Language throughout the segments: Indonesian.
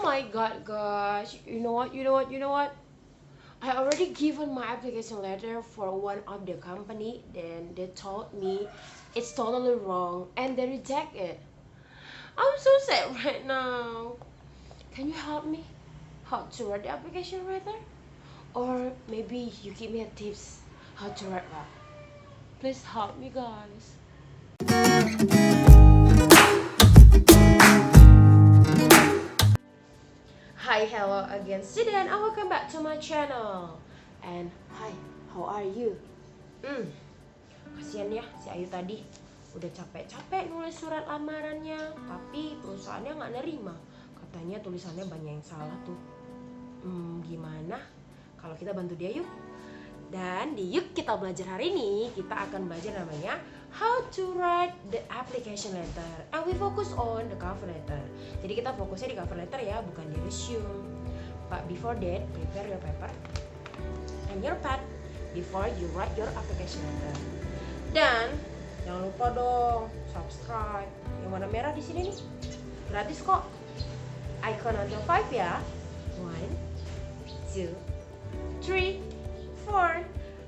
my god, gosh. You know what? I already given my application letter for one of the company, then they told me it's totally wrong and they reject it. I'm so sad right now. Can you help me? How to write the application letter? Or maybe you give me a tips how to write that. Please help me, guys. Hi, hello again, student, and welcome back to my channel. And hi, how are you? Kasian ya si Ayu tadi udah capek-capek nulis surat lamarannya, tapi perusahaannya nggak nerima. Katanya tulisannya banyak yang salah tuh. Gimana kalau kita bantu dia yuk? Dan di Yuk Kita Belajar hari ini kita akan belajar namanya How to write the application letter. And we focus on the cover letter. Jadi kita fokusnya di cover letter ya, bukan di resume. But before that, prepare your paper and your pad before you write your application letter. Dan jangan lupa dong subscribe. Yang warna merah di sini nih, gratis kok. Icon until 5 ya. 1, 2, 3, 4,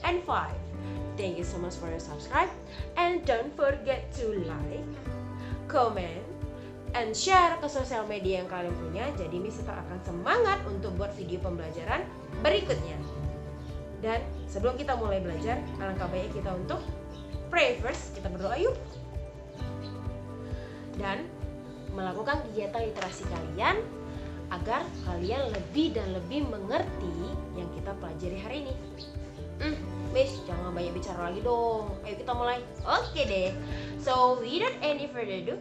and 5. Thank you so much for your subscribe, and don't forget to like, comment, and share ke sosial media yang kalian punya. Jadi Miss tetap akan semangat untuk buat video pembelajaran berikutnya. Dan sebelum kita mulai belajar, alangkah baiknya kita untuk pray first. Kita berdoa yuk. Dan melakukan kegiatan literasi kalian agar kalian lebih dan lebih mengerti yang kita pelajari hari ini. Miss, jangan banyak bicara lagi dong. Ayo kita mulai. Oke deh. So, without any further ado,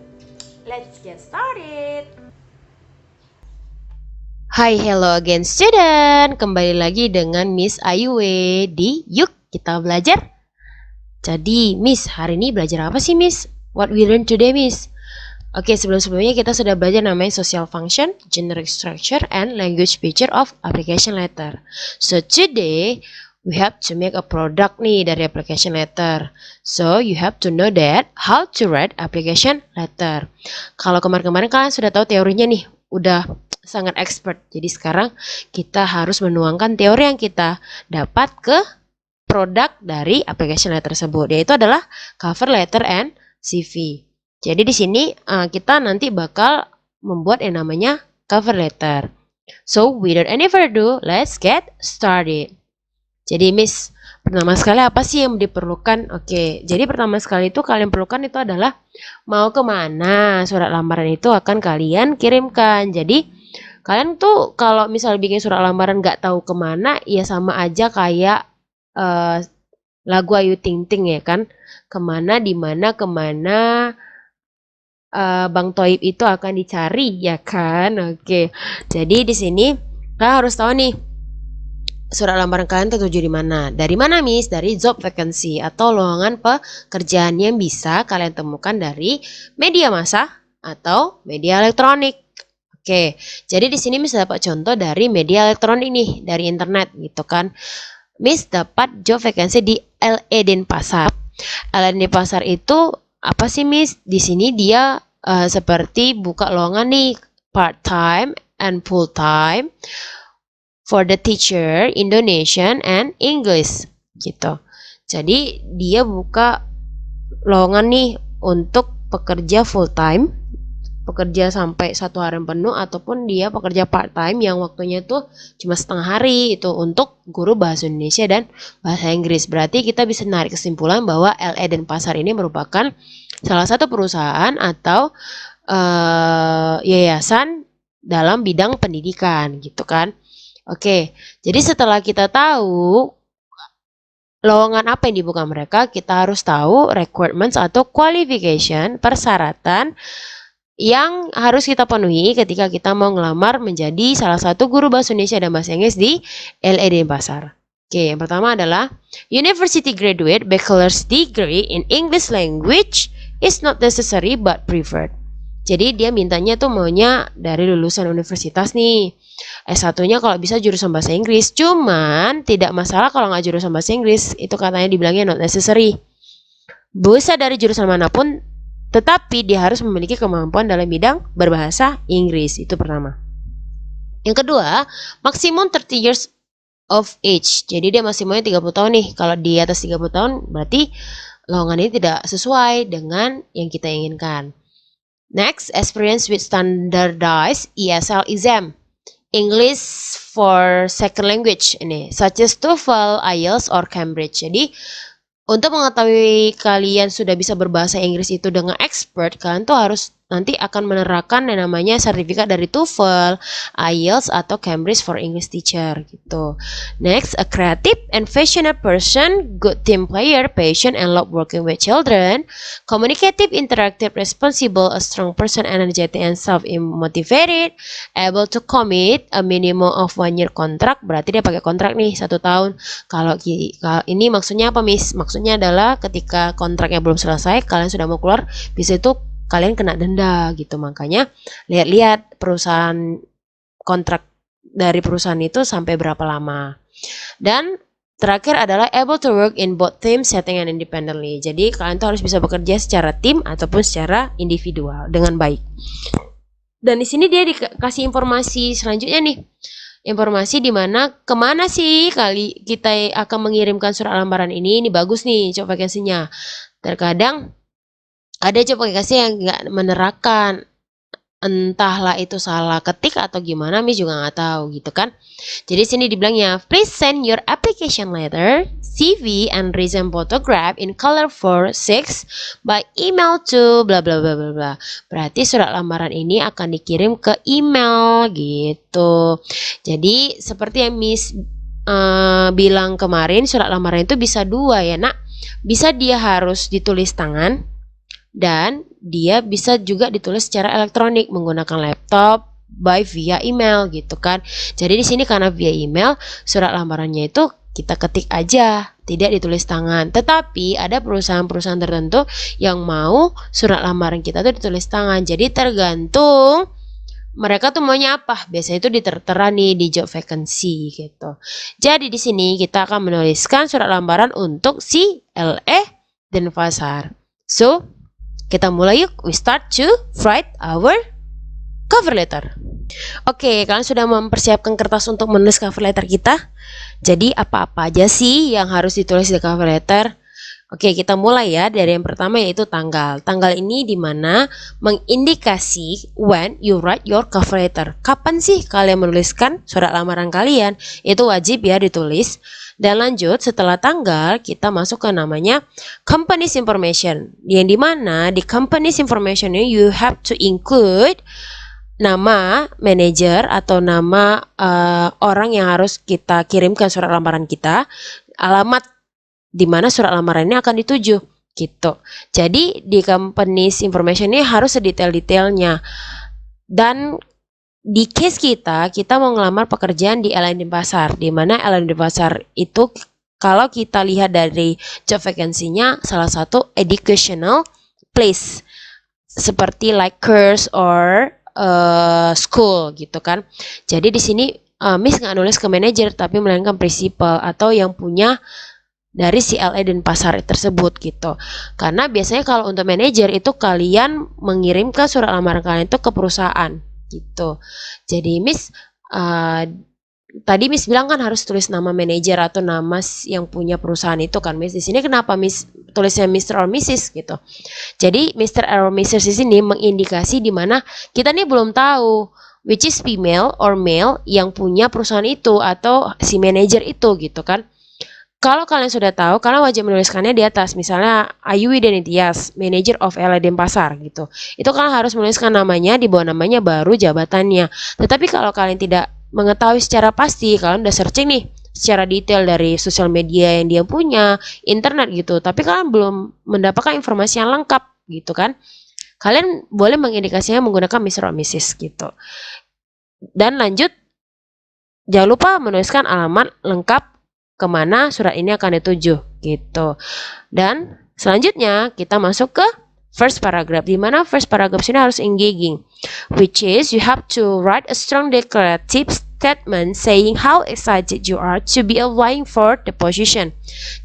let's get started. Hi, hello again student. Kembali lagi dengan Miss Ayuwe di Yuk Kita Belajar. Jadi, Miss, hari ini belajar apa sih, Miss? What we learn today, Miss? Oke, sebelumnya kita sudah belajar namanya social function, generic structure, and language feature of application letter. So today we have to make a product nih dari application letter. So you have to know that how to write application letter. Kalau kemarin-kemarin kalian sudah tahu teorinya nih, udah sangat expert. Jadi sekarang kita harus menuangkan teori yang kita dapat ke produk dari application letter tersebut, yaitu adalah cover letter and CV. Jadi di sini kita nanti bakal membuat yang namanya cover letter. So without any further ado, let's get started. Jadi Miss, pertama sekali apa sih yang diperlukan? Oke, jadi pertama sekali itu kalian perlukan itu adalah mau kemana surat lamaran itu akan kalian kirimkan. Jadi kalian tuh kalau misal bikin surat lamaran nggak tahu kemana, ya sama aja kayak lagu Ayu Ting Ting ya kan? Kemana, dimana, kemana Bang Toib itu akan dicari ya kan? Oke, jadi di sini kalian harus tahu nih surat lamaran kalian tertuju di mana? Dari mana, Miss? Dari job vacancy atau lowongan pekerjaan yang bisa kalian temukan dari media massa atau media elektronik. Oke, jadi di sini Miss dapat contoh dari media elektronik nih, dari internet gitu kan. Miss dapat job vacancy di LE Denpasar. LE Denpasar itu apa sih, Miss? Di sini dia seperti buka lowongan nih part time and full time for the teacher Indonesian and English gitu. Jadi dia buka lowongan nih untuk pekerja full time, pekerja sampai 1 hari penuh, ataupun dia pekerja part time yang waktunya tuh cuma setengah hari, itu untuk guru bahasa Indonesia dan bahasa Inggris. Berarti kita bisa narik kesimpulan bahwa LE Denpasar ini merupakan salah satu perusahaan atau yayasan dalam bidang pendidikan gitu kan. Oke, jadi setelah kita tahu lowongan apa yang dibuka mereka, kita harus tahu requirements atau qualification, persyaratan yang harus kita penuhi ketika kita mau ngelamar menjadi salah satu guru bahasa Indonesia dan bahasa Inggris di LE Denpasar. Oke, yang pertama adalah university graduate bachelor's degree in English language is not necessary but preferred. Jadi dia mintanya tuh maunya dari lulusan universitas nih. S1-nya kalau bisa jurusan bahasa Inggris. Cuman tidak masalah kalau nggak jurusan bahasa Inggris. Itu katanya dibilangnya not necessary. Bisa dari jurusan manapun, tetapi dia harus memiliki kemampuan dalam bidang berbahasa Inggris. Itu pertama. Yang kedua, maksimum 30 years of age. Jadi dia maksimumnya 30 tahun nih. Kalau di atas 30 tahun berarti lowongan ini tidak sesuai dengan yang kita inginkan. Next, experience with standardized ESL exam. English for second language ini, such as TOEFL, IELTS, or Cambridge. Jadi untuk mengetahui kalian sudah bisa berbahasa Inggris itu dengan expert, kalian tuh harus nanti akan menerapkan yang namanya sertifikat dari TOEFL, IELTS, atau Cambridge for English Teacher gitu. Next, a creative and passionate person, good team player, patient and love working with children, communicative, interactive, responsible, a strong person, energetic and self-motivated, able to commit a minimum of 1 year contract, berarti dia pakai kontrak nih 1 tahun. Kalau ini maksudnya apa, Miss? Maksudnya adalah ketika kontraknya belum selesai, kalian sudah mau keluar, bisa itu kalian kena denda gitu. Makanya lihat-lihat perusahaan, kontrak dari perusahaan itu sampai berapa lama. Dan terakhir adalah able to work in both team setting and independently. Jadi kalian tuh harus bisa bekerja secara tim ataupun secara individual dengan baik. Dan di sini dia dikasih informasi selanjutnya nih. Informasi di mana kemana sih kali kita akan mengirimkan surat lamaran ini bagus nih job vacancy-nya. Terkadang ada job vacancy yang nggak menerapkan, entahlah itu salah ketik atau gimana, Miss juga nggak tahu gitu kan. Jadi sini dibilangnya, please send your application letter, CV, and recent photograph in color for 6 by email to bla bla bla bla bla. Berarti surat lamaran ini akan dikirim ke email gitu. Jadi seperti yang Miss bilang kemarin, surat lamaran itu bisa 2 ya nak. Bisa dia harus ditulis tangan, dan dia bisa juga ditulis secara elektronik menggunakan laptop, by via email gitu kan. Jadi di sini karena via email, surat lamarannya itu kita ketik aja, tidak ditulis tangan. Tetapi ada perusahaan-perusahaan tertentu yang mau surat lamaran kita tuh ditulis tangan. Jadi tergantung mereka tuh maunya apa. Biasanya itu ditertera nih di job vacancy gitu. Jadi di sini kita akan menuliskan surat lamaran untuk si LE Denpasar. So kita mulai yuk. We start to write our cover letter. Oke, kalian sudah mempersiapkan kertas untuk menulis cover letter kita? Jadi apa-apa aja sih yang harus ditulis di cover letter? Oke, kita mulai ya dari yang pertama yaitu tanggal. Tanggal ini dimana mengindikasi when you write your cover letter. Kapan sih kalian menuliskan surat lamaran kalian? Itu wajib ya ditulis. Dan lanjut setelah tanggal kita masuk ke namanya company's information, yang dimana di company's information ini you have to include nama manajer atau nama orang yang harus kita kirimkan surat lamaran kita, alamat di mana surat lamaran ini akan dituju gitu. Jadi di company's information ini harus sedetail-detailnya. Dan di case kita mau ngelamar pekerjaan di LN Denpasar, di mana LN Denpasar itu kalau kita lihat dari job vacancy-nya salah satu educational place seperti like course or school gitu kan. Jadi di sini Miss nggak nulis ke manajer tapi melainkan principal atau yang punya dari si LE Denpasar tersebut gitu. Karena biasanya kalau untuk manajer itu kalian mengirimkan surat lamaran kalian itu ke perusahaan gitu. Jadi Miss tadi Miss bilang kan harus tulis nama manajer atau nama yang punya perusahaan itu kan Miss. Di sini kenapa Miss tulisnya Mr. or Mrs. gitu. Jadi Mr. or Mrs. di sini mengindikasi di mana kita nih belum tahu which is female or male yang punya perusahaan itu atau si manajer itu gitu kan. Kalau kalian sudah tahu, kalian wajib menuliskannya di atas. Misalnya Ayuwi Denitias, Manager of LA Denpasar gitu. Itu kalian harus menuliskan namanya, di bawah namanya baru jabatannya. Tetapi kalau kalian tidak mengetahui secara pasti, kalian udah searching nih secara detail dari sosial media yang dia punya, internet gitu. Tapi kalian belum mendapatkan informasi yang lengkap gitu kan. Kalian boleh mengindikasinya menggunakan Mr. or Mrs. gitu. Dan lanjut, jangan lupa menuliskan alamat lengkap kemana surat ini akan dituju gitu. Dan selanjutnya kita masuk ke first paragraph, di mana first paragraph ini harus engaging, which is you have to write a strong declarative statement saying how excited you are to be applying for the position.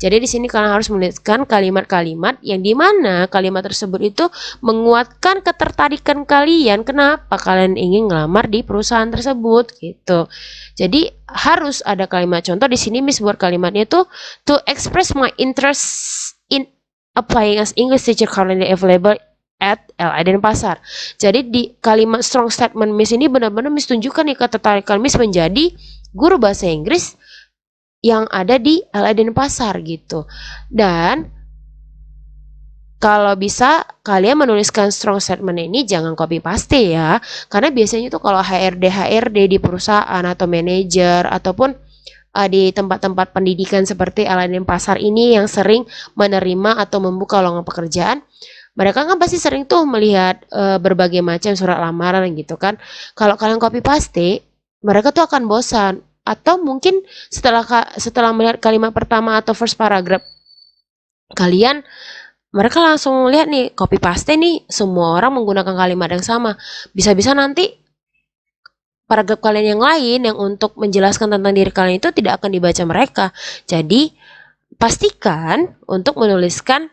Jadi di sini kalian harus menuliskan kalimat-kalimat yang dimana kalimat tersebut itu menguatkan ketertarikan kalian kenapa kalian ingin ngelamar di perusahaan tersebut gitu. Jadi harus ada kalimat contoh. Di sini Miss buat kalimatnya itu to express my interest in applying as English teacher currently available at LA Denpasar. Jadi di kalimat strong statement Miss ini benar-benar Miss tunjukkan nih ketertarikan Miss menjadi guru bahasa Inggris yang ada di LA Denpasar gitu. Dan kalau bisa kalian menuliskan strong statement ini jangan copy paste ya. Karena biasanya tuh kalau HRD di perusahaan atau manajer ataupun di tempat-tempat pendidikan seperti LA Denpasar ini yang sering menerima atau membuka lowongan pekerjaan, mereka kan pasti sering tuh melihat berbagai macam surat lamaran gitu kan. Kalau kalian copy paste, mereka tuh akan bosan. Atau mungkin setelah melihat kalimat pertama atau first paragraph kalian, mereka langsung lihat nih copy paste nih semua orang menggunakan kalimat yang sama. Bisa-bisa nanti paragraf kalian yang lain yang untuk menjelaskan tentang diri kalian itu tidak akan dibaca mereka. Jadi pastikan untuk menuliskan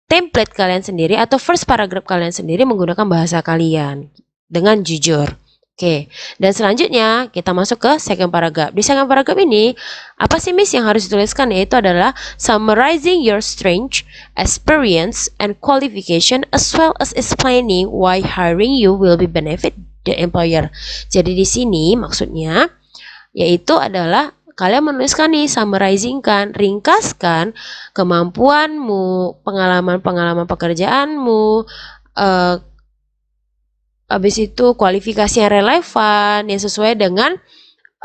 template kalian sendiri atau first paragraph kalian sendiri menggunakan bahasa kalian dengan jujur. Oke, dan selanjutnya kita masuk ke second paragraph. Di second paragraph ini, apa sih Miss yang harus dituliskan? Yaitu adalah summarizing your strength, experience, and qualification as well as explaining why hiring you will be benefit the employer. Jadi di sini maksudnya yaitu adalah kalian menuliskan nih, summarizing kan, ringkaskan kemampuanmu, pengalaman-pengalaman pekerjaanmu, habis itu kualifikasi yang relevan, yang sesuai dengan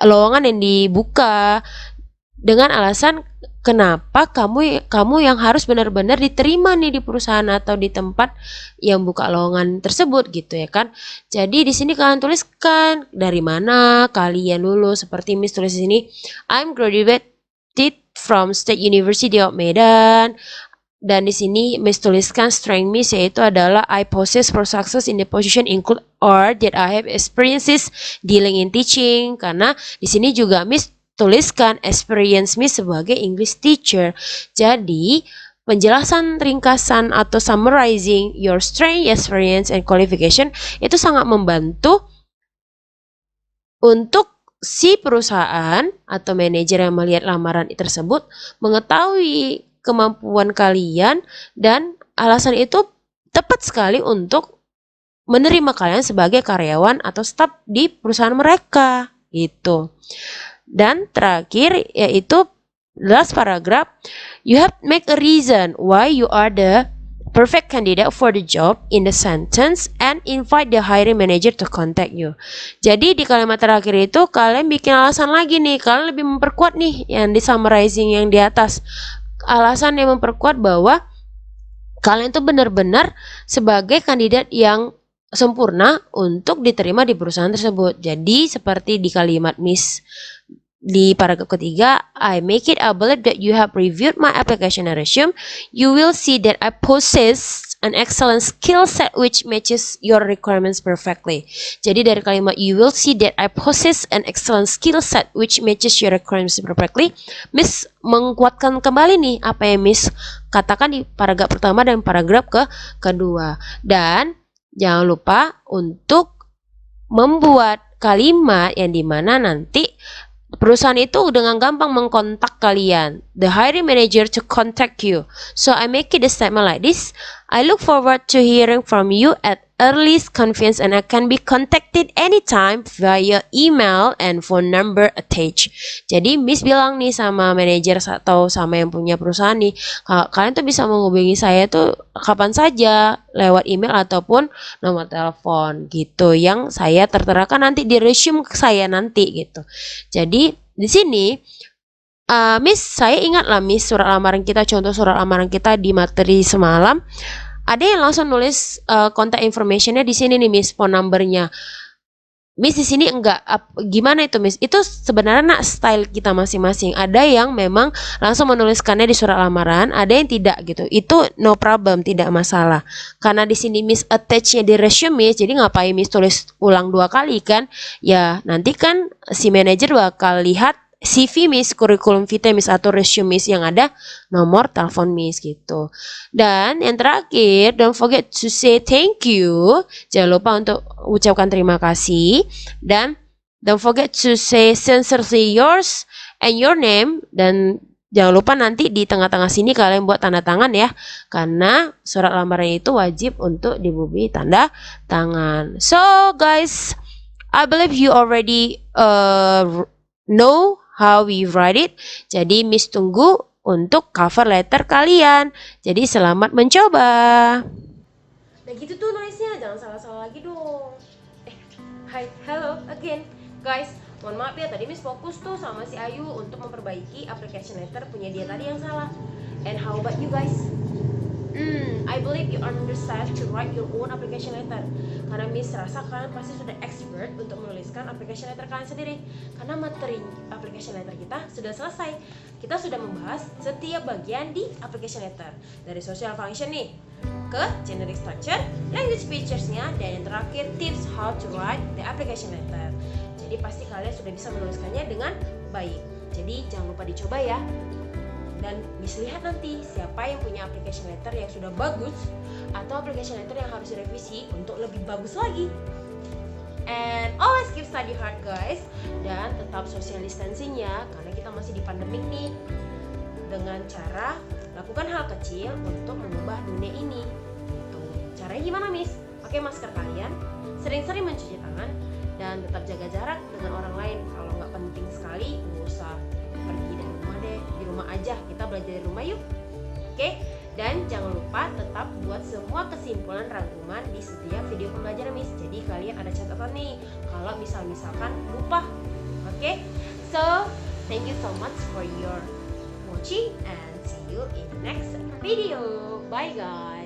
lowongan yang dibuka, dengan alasan kenapa kamu yang harus benar-benar diterima nih di perusahaan atau di tempat yang buka lowongan tersebut gitu ya kan. Jadi di sini kalian tuliskan dari mana kalian lulus, seperti Miss tulis di sini I'm graduated from State University of Medan. Dan di sini Miss tuliskan strength Miss yaitu adalah I possess for success in the position include or that I have experiences dealing in teaching. Karena di sini juga Miss tuliskan experience Miss sebagai English teacher. Jadi penjelasan ringkasan atau summarizing your strength, experience, and qualification itu sangat membantu untuk si perusahaan atau manajer yang melihat lamaran tersebut mengetahui kemampuan kalian dan alasan itu tepat sekali untuk menerima kalian sebagai karyawan atau staf di perusahaan mereka gitu. Dan terakhir yaitu last paragraph, you have to make a reason why you are the perfect candidate for the job in the sentence and invite the hiring manager to contact you. Jadi di kalimat terakhir itu kalian bikin alasan lagi nih, kalian lebih memperkuat nih yang di summarizing yang di atas. Alasan yang memperkuat bahwa kalian tuh benar-benar sebagai kandidat yang sempurna untuk diterima di perusahaan tersebut. Jadi seperti di kalimat Miss di paragraf ketiga, I make it I believe that you have reviewed my application and resume. You will see that I possess an excellent skill set which matches your requirements perfectly. Jadi dari kalimat you will see that I possess an excellent skill set which matches your requirements perfectly, Miss menguatkan kembali nih apa yang Miss katakan di paragraf pertama dan paragraf kedua. Dan jangan lupa untuk membuat kalimat yang dimana nanti perusahaan itu dengan gampang mengkontak kalian, the hiring manager to contact you. So I make it a statement like this. I look forward to hearing from you at earliest convenience and I can be contacted anytime via email and phone number attached. Jadi Miss bilang nih sama manajer atau sama yang punya perusahaan nih, kalian tuh bisa menghubungi saya tuh kapan saja lewat email ataupun nomor telepon gitu yang saya terterakan nanti di resume saya nanti gitu. Jadi di sini Miss, saya ingat lah Miss surat lamaran kita, contoh surat lamaran kita di materi semalam. Ada yang langsung nulis kontak informationnya di sini nih Miss, phone numbernya. Miss di sini enggak gimana itu Miss? Itu sebenarnya style kita masing-masing. Ada yang memang langsung menuliskannya di surat lamaran, ada yang tidak gitu. Itu no problem, tidak masalah. Karena di sini Miss attach-nya di resume, jadi ngapain Miss tulis ulang 2 kali kan? Ya, nanti kan si manajer bakal lihat CV Miss, kurikulum vitae Miss atau resume Miss yang ada nomor telepon Miss gitu. Dan yang terakhir, don't forget to say thank you. Jangan lupa untuk ucapkan terima kasih. Dan don't forget to say sincerely yours and your name. Dan jangan lupa nanti di tengah-tengah sini kalian buat tanda tangan ya. Karena surat lamaran itu wajib untuk dibubuhi tanda tangan. So guys, I believe you already know how we write it. Jadi Miss tunggu untuk cover letter kalian. Jadi selamat mencoba. Nah gitu tuh noise-nya, jangan salah-salah lagi dong. Hi, hello again guys. Mohon maaf ya, tadi Miss fokus tuh sama si Ayu untuk memperbaiki application letter punya dia tadi yang salah. And how about you guys? I believe you understand to write your own application letter. Karena Miss rasa kalian pasti sudah expert untuk menuliskan application letter kalian sendiri. Karena materi application letter kita sudah selesai. Kita sudah membahas setiap bagian di application letter. Dari social function nih, ke generic structure, language features-nya, dan yang terakhir tips how to write the application letter. Jadi pasti kalian sudah bisa menuliskannya dengan baik. Jadi jangan lupa dicoba ya. Dan bisa lihat nanti siapa yang punya application letter yang sudah bagus atau application letter yang harus direvisi untuk lebih bagus lagi. And always keep study hard guys. Dan tetap social distancing ya, karena kita masih di pandemik nih. Dengan cara lakukan hal kecil untuk mengubah dunia ini. Tuh, caranya gimana Miss? Pakai masker kalian, sering-sering mencuci tangan, dan tetap jaga jarak dengan orang lain. Kalau nggak penting sekali, nggak usah pergi dari rumah deh. Di rumah aja, kita belajar dari rumah yuk. Oke? Dan jangan lupa tetap buat semua kesimpulan rangkuman di setiap video pembelajaran Miss. Jadi kalian ada catatan nih kalau misalkan lupa. Oke? So, thank you so much for your watching and see you in the next video. Bye guys.